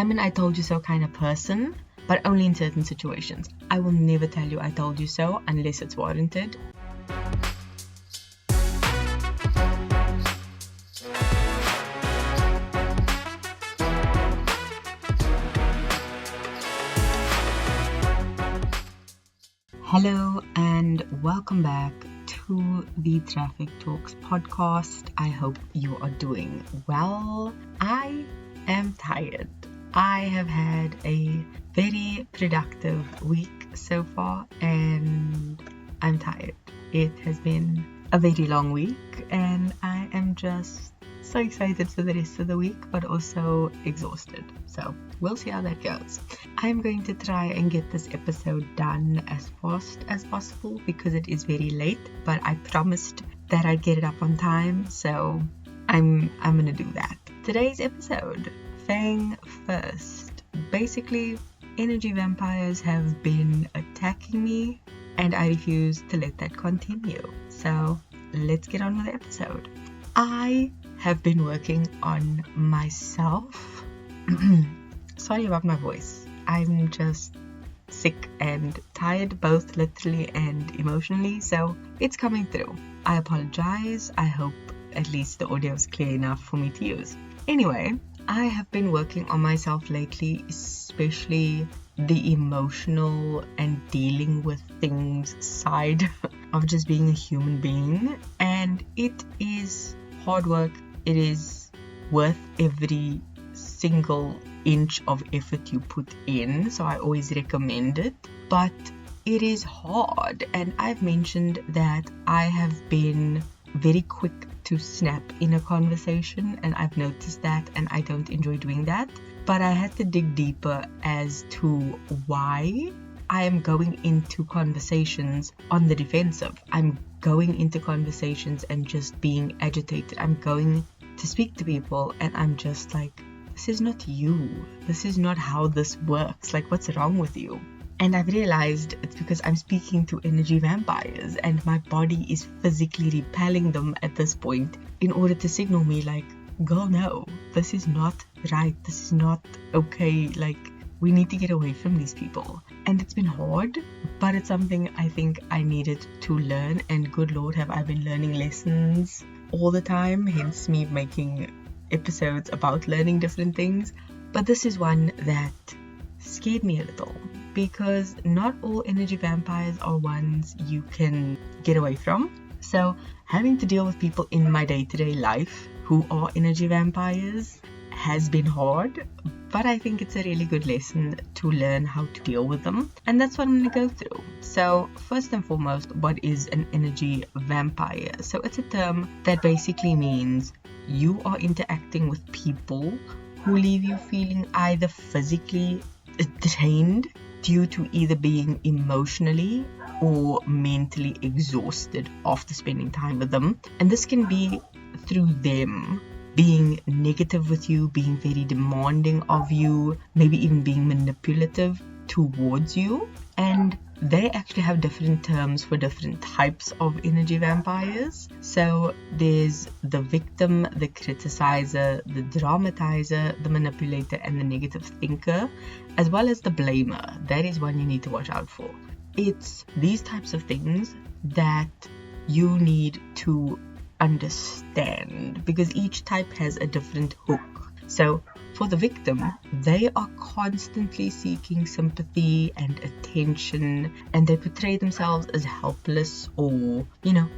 I'm an I told you so kind of person, but only in certain situations. I will never tell you I told you so unless it's warranted. Hello and welcome back to the Traffic Talks podcast. I hope you are doing well. I am tired. I have had a very productive week so far and I'm tired. It has been a very long week and I am just so excited for the rest of the week, but also exhausted. So we'll see how that goes. I'm going to try and get this episode done as fast as possible because it is very late, but I promised that I'd get it up on time, so I'm gonna do that. Today's episode, Fang first. Basically, energy vampires have been attacking me and I refuse to let that continue. So let's get on with the episode. I have been working on myself. Sorry about my voice. I'm just sick and tired, both literally and emotionally, so it's coming through. I apologize. I hope at least the audio is clear enough for me to use. Anyway, I have been working on myself lately, especially the emotional and dealing with things side of just being a human being, and it is hard work. It is worth every single inch of effort you put in, so I always recommend it, but it is hard. And I've mentioned that I have been very quick to snap in a conversation, and I've noticed that, and I don't enjoy doing that, but I had to dig deeper as to why I am going into conversations on the defensive. I'm going into conversations and just being agitated. I'm going to speak to people and I'm just like, this is not you. This is not how this works. Like, what's wrong with you? And I've realized it's because I'm speaking to energy vampires and my body is physically repelling them at this point in order to signal me like, girl, no, this is not right. This is not okay. Like, we need to get away from these people. And it's been hard, but it's something I think I needed to learn. And good Lord, have I been learning lessons all the time, hence me making episodes about learning different things. But this is one that scared me a little because not all energy vampires are ones you can get away from. So having to deal with people in my day-to-day life who are energy vampires has been hard, but I think it's a really good lesson to learn how to deal with them, and that's what I'm going to go through. So first and foremost, what is an energy vampire? So it's a term that basically means you are interacting with people who leave you feeling either physically drained due to either being emotionally or mentally exhausted after spending time with them, and this can be through them being negative with you, being very demanding of you, maybe even being manipulative towards you. And they actually have different terms for different types of energy vampires. So there's the victim, the criticizer, the dramatizer, the manipulator, and the negative thinker, as well as the blamer. That is one you need to watch out for. It's these types of things that you need to understand because each type has a different hook. So for the victim, they are constantly seeking sympathy and attention, and they portray themselves as helpless or,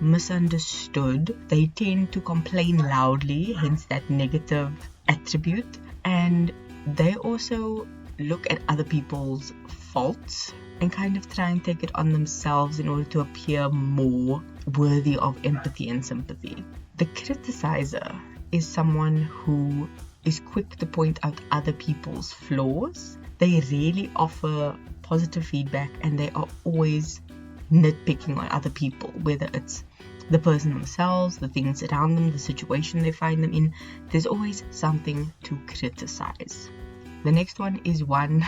misunderstood. They tend to complain loudly, hence that negative attribute, and they also look at other people's faults and kind of try and take it on themselves in order to appear more worthy of empathy and sympathy. The criticizer is someone who is quick to point out other people's flaws. They really offer positive feedback and they are always nitpicking on other people, whether it's the person themselves, the things around them, the situation they find them in. There's always something to criticize. The next one is one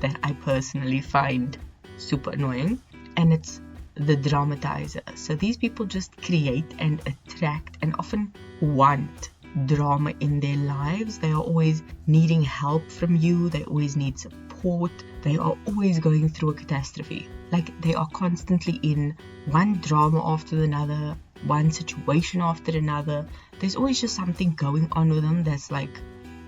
that I personally find super annoying, and it's the dramatizer. So these people just create and attract and often want drama in their lives. They are always needing help from you. They always need support. They are always going through a catastrophe. Like, they are constantly in one drama after another, one situation after another. There's always just something going on with them that's like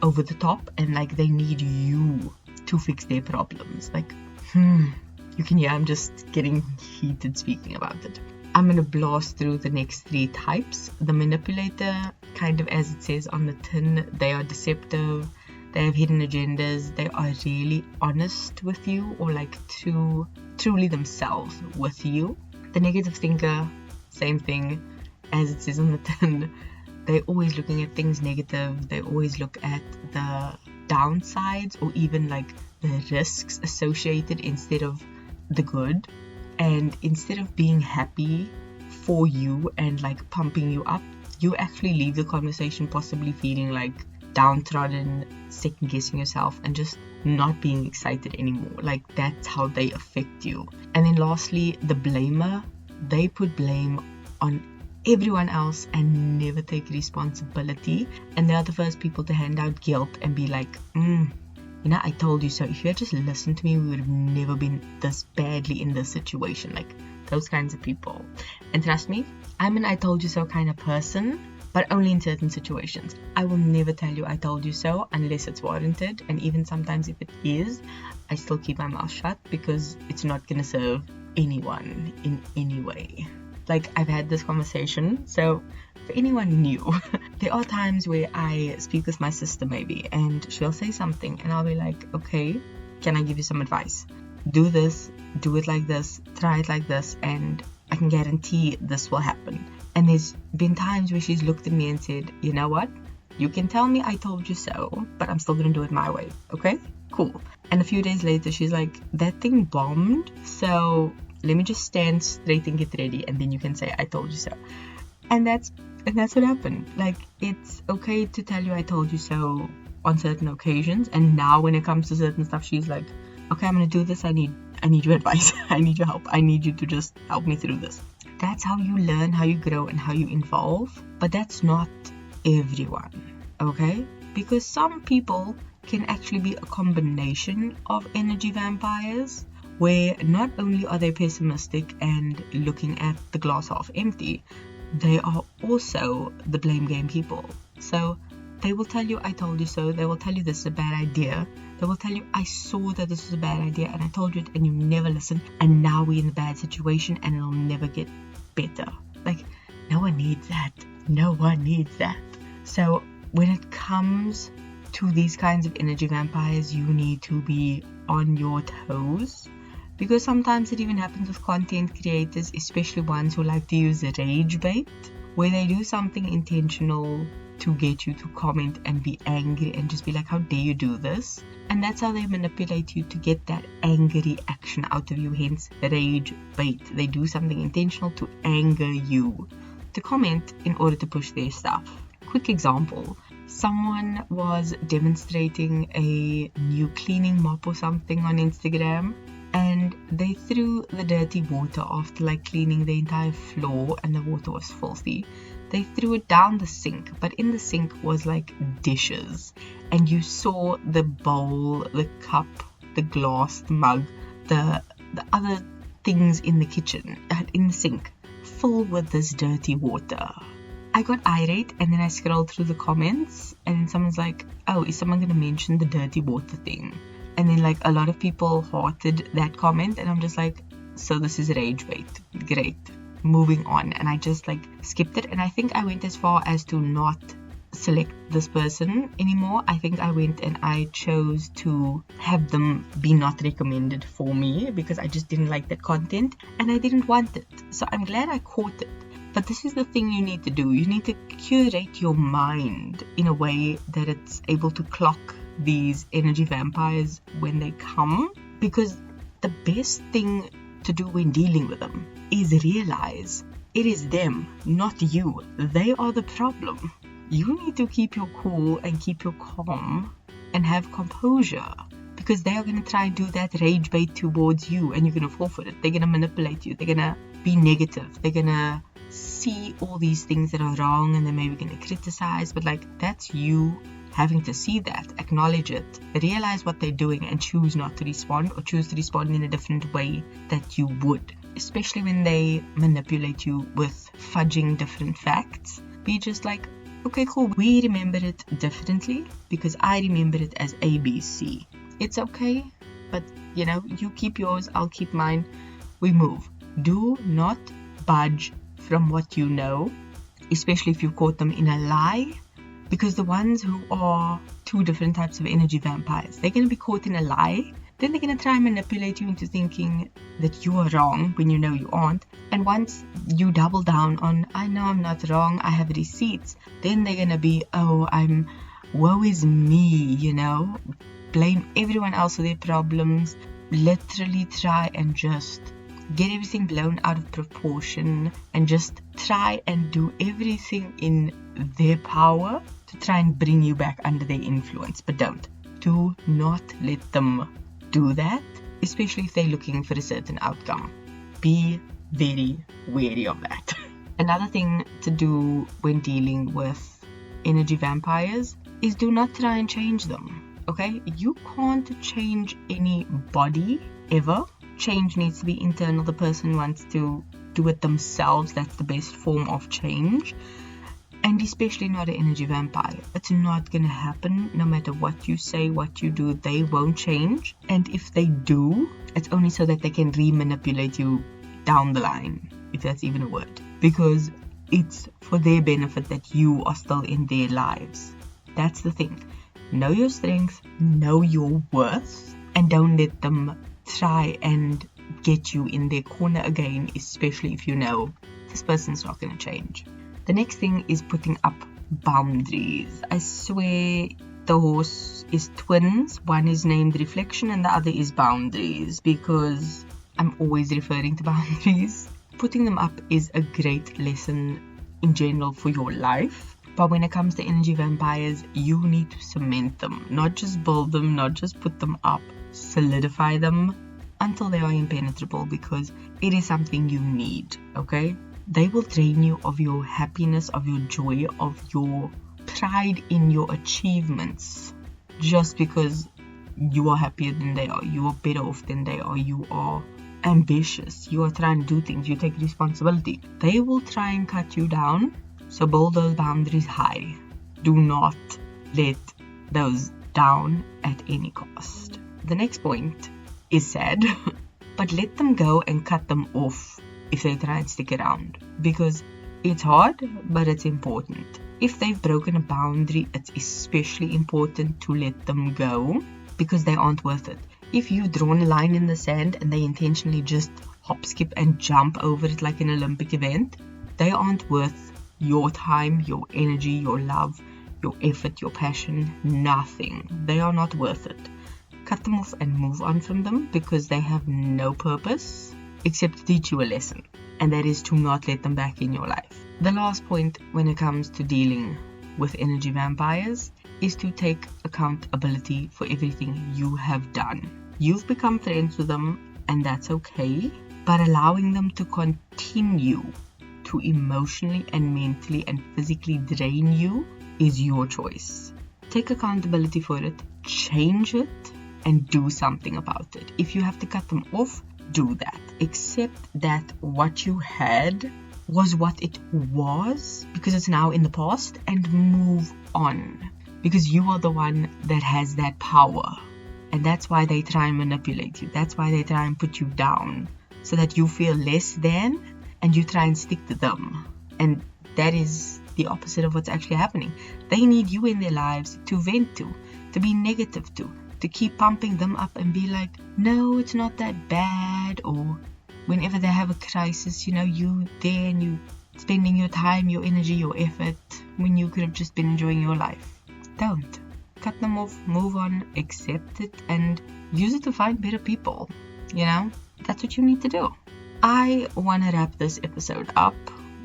over the top, and like they need you to fix their problems. Like, you can hear I'm just getting heated speaking about it. I'm going to blast through the next 3 types. The manipulator, kind of as it says on the tin, they are deceptive, they have hidden agendas, they are really honest with you, or like truly themselves with you. The negative thinker, same thing as it says on the tin. They're always looking at things negative. They always look at the downsides or even like the risks associated instead of the good. And instead of being happy for you and like pumping you up, you actually leave the conversation possibly feeling like downtrodden, second guessing yourself, and just not being excited anymore. Like, that's how they affect you. And then lastly, the blamer. They put blame on everyone else and never take responsibility, and they are the first people to hand out guilt and be like, I told you so. If you had just listened to me, we would have never been this badly in this situation. Like, those kinds of people. And trust me, I'm an I told you so kind of person, but only in certain situations. I will never tell you I told you so unless it's warranted, and even sometimes if it is, I still keep my mouth shut because it's not going to serve anyone in any way. Like, I've had this conversation, so for anyone new, there are times where I speak with my sister maybe, and she'll say something and I'll be like, okay, can I give you some advice? Do this, do it like this, try it like this, and I can guarantee this will happen. And there's been times where she's looked at me and said, you know what? You can tell me I told you so, but I'm still going to do it my way, okay? Cool. And a few days later, she's like, that thing bombed, so let me just stand straight and get ready, and then you can say I told you so. And that's what happened. Like, it's okay to tell you I told you so on certain occasions, and now when it comes to certain stuff, she's like, okay, I'm gonna do this. I need your advice. I need your help. I need you to just help me through this. That's how you learn, how you grow, and how you evolve. But that's not everyone, okay? Because some people can actually be a combination of energy vampires, where not only are they pessimistic and looking at the glass half empty, they are also the blame game people. So they will tell you I told you so. They will tell you this is a bad idea. They will tell you I saw that this was a bad idea and I told you it and you never listened, and now we're in a bad situation and it'll never get better. Like, no one needs that. No one needs that. So when it comes to these kinds of energy vampires, you need to be on your toes. Because sometimes it even happens with content creators, especially ones who like to use rage bait, where they do something intentional to get you to comment and be angry and just be like, how dare you do this? And that's how they manipulate you to get that angry action out of you, hence rage bait. They do something intentional to anger you to comment in order to push their stuff. Quick example. Someone was demonstrating a new cleaning mop or something on Instagram, and they threw the dirty water after like cleaning the entire floor and the water was filthy. They threw it down the sink, but in the sink was like dishes, and you saw the bowl, the cup, the glass, the mug, the other things in the kitchen, in the sink, full with this dirty water. I got irate, and then I scrolled through the comments, and then someone's like, oh, is someone going to mention the dirty water thing? And then like a lot of people hearted that comment, and I'm just like, so this is rage bait. Great. Moving on. And I just like skipped it, and I think I went as far as to not select this person anymore. I think I went and I chose to have them be not recommended for me because I just didn't like that content and I didn't want it. So I'm glad I caught it. But this is the thing you need to do. You need to curate your mind in a way that it's able to clock these energy vampires when they come, because the best thing to do when dealing with them is realize it is them, not you. They are the problem. You need to keep your cool and keep your calm and have composure, because they are going to try and do that rage bait towards you and you're going to fall for it. They're going to manipulate you. They're going to be negative. They're going to see all these things that are wrong and they're maybe going to criticize, but like, that's you having to see that, acknowledge it, realize what they're doing, and choose not to respond, or choose to respond in a different way that you would. Especially when they manipulate you with fudging different facts. Be just like, okay, cool, we remember it differently because I remember it as ABC. It's okay, but you keep yours, I'll keep mine. We move. Do not budge from what you know, especially if you caught them in a lie, because the ones who are two different types of energy vampires, they're going to be caught in a lie. Then they're going to try and manipulate you into thinking that you are wrong when you know you aren't. And once you double down on, I know I'm not wrong, I have receipts, then they're going to be, woe is me, blame everyone else for their problems, literally try and just get everything blown out of proportion and just try and do everything in their power to try and bring you back under their influence. But do not let them do that, especially if they're looking for a certain outcome. Be very wary of that. Another thing to do when dealing with energy vampires is do not try and change them, okay? You can't change anybody ever. Change needs to be internal. The person wants to do it themselves. That's the best form of change. And especially not an energy vampire. It's not going to happen. No matter what you say, what you do, they won't change. And if they do, it's only so that they can re-manipulate you down the line, if that's even a word. Because it's for their benefit that you are still in their lives. That's the thing. Know your strength, know your worth, and don't let them try and get you in their corner again, especially if you know this person's not going to change. The next thing is putting up boundaries. I swear the horse is twins. One is named Reflection and the other is Boundaries, because I'm always referring to boundaries. Putting them up is a great lesson in general for your life. But when it comes to energy vampires, you need to cement them. Not just build them, not just put them up. Solidify them until they are impenetrable, because it is something you need, okay? They will drain you of your happiness, of your joy, of your pride in your achievements, just because you are happier than they are, you are better off than they are, you are ambitious, you are trying to do things, you take responsibility. They will try and cut you down, so build those boundaries high. Do not let those down at any cost. The next point is sad, but let them go and cut them off if they try and stick around, because it's hard, but it's important. If they've broken a boundary, it's especially important to let them go, because they aren't worth it. If you've drawn a line in the sand and they intentionally just hop, skip and jump over it like an Olympic event, they aren't worth your time, your energy, your love, your effort, your passion, nothing. They are not worth it. Cut them off and move on from them, because they have no purpose except to teach you a lesson, and that is to not let them back in your life. The last point when it comes to dealing with energy vampires is to take accountability for everything you have done. You've become friends with them, and that's okay, but allowing them to continue to emotionally and mentally and physically drain you is your choice. Take accountability for it, change it, and do something about it. If you have to cut them off, do that. Accept that what you had was what it was, because it's now in the past, and move on, because you are the one that has that power. And that's why they try and manipulate you. That's why they try and put you down, so that you feel less than and you try and stick to them. And that is the opposite of what's actually happening. They need you in their lives to vent to be negative to keep pumping them up and be like, no, it's not that bad. Or whenever they have a crisis, you there and you spending your time, your energy, your effort, when you could have just been enjoying your life. Don't. Cut them off, move on, accept it, and use it to find better people. That's what you need to do. I want to wrap this episode up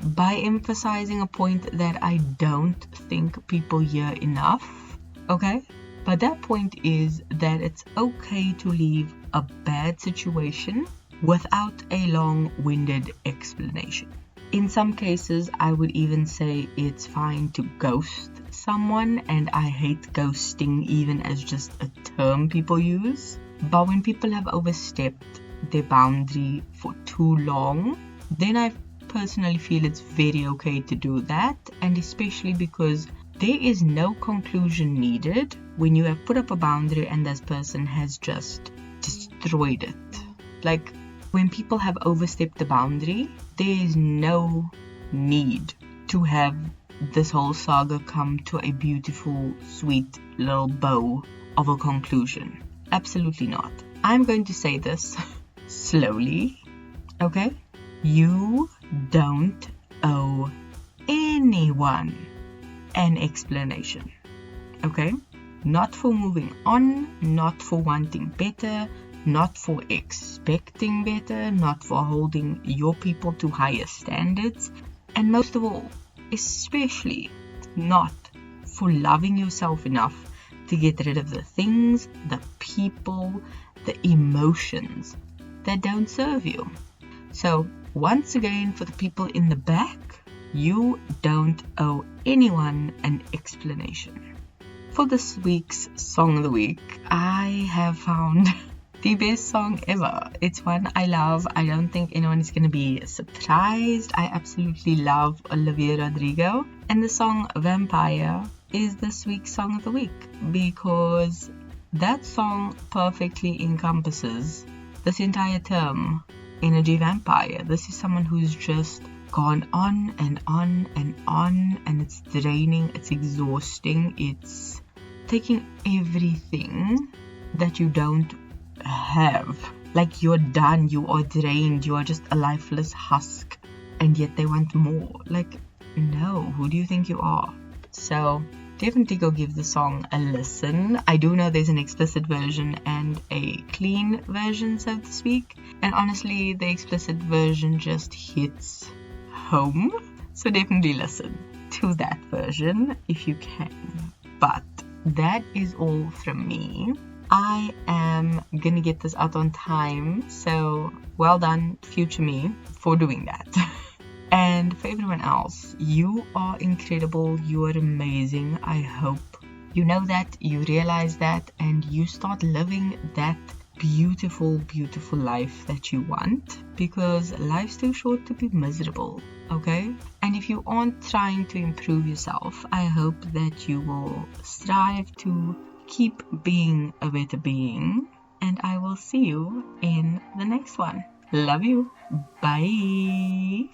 by emphasizing a point that I don't think people hear enough, okay? But that point is that it's okay to leave a bad situation without a long-winded explanation. In some cases, I would even say it's fine to ghost someone, and I hate ghosting even as just a term people use. But when people have overstepped their boundary for too long, then I personally feel it's very okay to do that, and especially because there is no conclusion needed when you have put up a boundary and this person has just destroyed it. Like, when people have overstepped the boundary, there is no need to have this whole saga come to a beautiful, sweet little bow of a conclusion. Absolutely not. I'm going to say this slowly, okay? You don't owe anyone an explanation, okay? Not for moving on, not for wanting better, not for expecting better, not for holding your people to higher standards, and most of all, especially not for loving yourself enough to get rid of the things, the people, the emotions that don't serve you. So, once again, for the people in the back, you don't owe anyone an explanation. For this week's Song of the Week, I have found the best song ever. It's one I love. I don't think anyone is going to be surprised. I absolutely love Olivia Rodrigo. And the song Vampire is this week's Song of the Week because that song perfectly encompasses this entire term, energy vampire. This is someone who's just gone on and on and on, and it's draining, it's exhausting, it's taking everything that you don't have. Like, you're done, you are drained, you are just a lifeless husk, and yet they want more. Like, no, who do you think you are? So definitely go give the song a listen. I do know there's an explicit version and a clean version, so to speak, and honestly the explicit version just hits home, so definitely listen to that version if you can. But that is all from me. I am gonna get this out on time, so well done future me for doing that. And for everyone else, you are incredible, you are amazing. I hope you know that, you realize that, and you start living that beautiful, beautiful life that you want, because life's too short to be miserable, okay? And if you aren't trying to improve yourself, I hope that you will strive to keep being a better being, and I will see you in the next one. Love you. Bye.